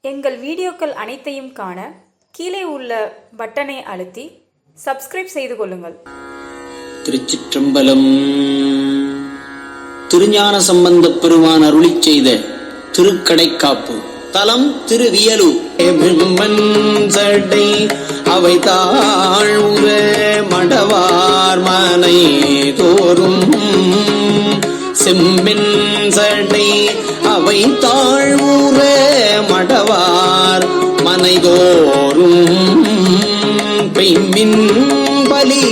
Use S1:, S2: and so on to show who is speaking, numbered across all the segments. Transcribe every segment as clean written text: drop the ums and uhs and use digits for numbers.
S1: எங்கள் வீடியோக்கள் அனைத்தையும் காண கீழே உள்ள பட்டனை அழுத்தி சப்ஸ்கிரைப் செய்து கொள்ளுங்கள்.
S2: திருச்சிற்றம்பலம். திருஞான சம்பந்தப் பெருமான் அருளிச் செய்த திருக்கடைக்காப்பு. தலம் திருவியலூர். சடை அவை தாழ்வுற மடவார் மனை தோறும் செம்பின் சடை அவை தாழ்வுற மடவார் மனைதோறும் பெய்மின் பலி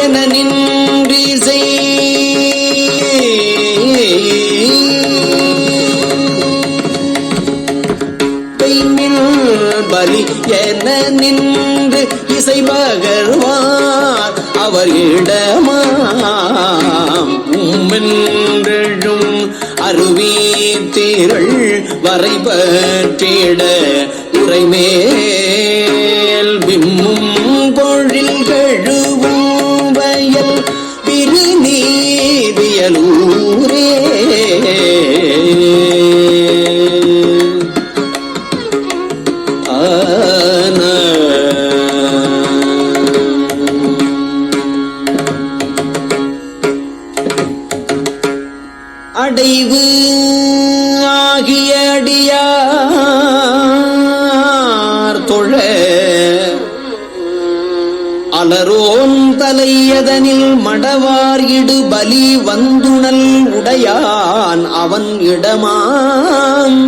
S2: என நின்றிசை பெய்மின் பலி என நின்று இசை பகர்வார் அவர் இடமாம் உம்மென்றும் அருவி திரள் வரைபற்றிட உரைமேல் விம்மும் பொழில் கழுவும் வயல் விருநீதியலூரே. அடைவு ஆகிய அடியார் தொழ அலரோன் தலையதனில் மடவார் இடு பலி வந்துணல் உடையான் அவன் இடமாம்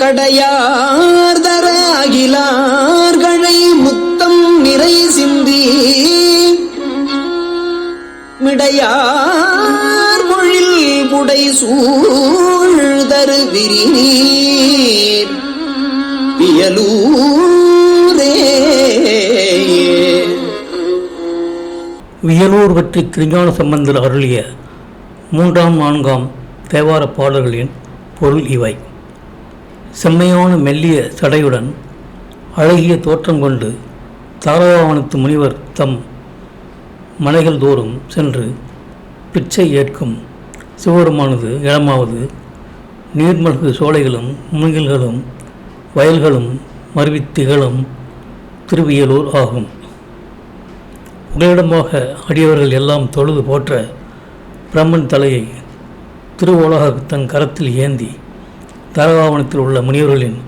S2: கடையார் தர அகிலார்களை முத்தம் நிறை சிந்தி மிடையார் மொழில் புடை சூழ்தரு விரிநீர் வியலூரே.
S3: வியலூர் பற்றி திருஞான சம்பந்தர் அருளிய 3ஆம் 4ஆம் தேவார பாடல்களின் பொருள் இவை. செம்மையான மெல்லிய சடையுடன் அழகிய தோற்றம் கொண்டு தாரவாவனத்து முனிவர் தம் மனைகள் தோறும் சென்று பிச்சை ஏற்கும் சிவபெருமானது இடமாவது நீர்மல்கு சோலைகளும் மூங்கில்களும் வயல்களும் மருவித்திகளும் திருவியலூர் ஆகும். புகலிடமாக அடியவர்கள் எல்லாம் தொழுது போற்ற பிரம்மன் தலையை திருவோலாக தன் கரத்தில் ஏந்தி தாரகாவனத்தில் உள்ள முனிவர்களின்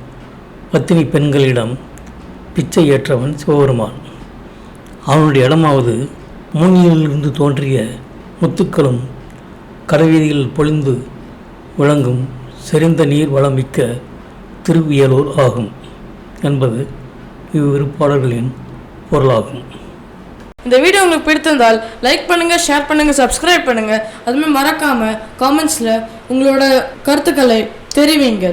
S3: பத்தினி பெண்களிடம் பிச்சை ஏற்றவன் சிவபெருமான். அவனுடைய இடமாவது மூங்கிலிருந்து தோன்றிய முத்துக்களும் கடைவீதியில் பொழிந்து விளங்கும் செறிந்த நீர் வளம் மிக்க திருவியலூர் ஆகும் என்பது இவ்விருப்பாடல்களின் பொருளாகும்.
S4: இந்த வீடியோ உங்களுக்கு பிடித்திருந்தால் லைக் பண்ணுங்க, ஷேர் பண்ணுங்க, சப்ஸ்கிரைப் பண்ணுங்க. அதுமாதிரி மறக்காம காமெண்ட்ஸ்ல உங்களோட கருத்துக்களை தெரிவிங்க.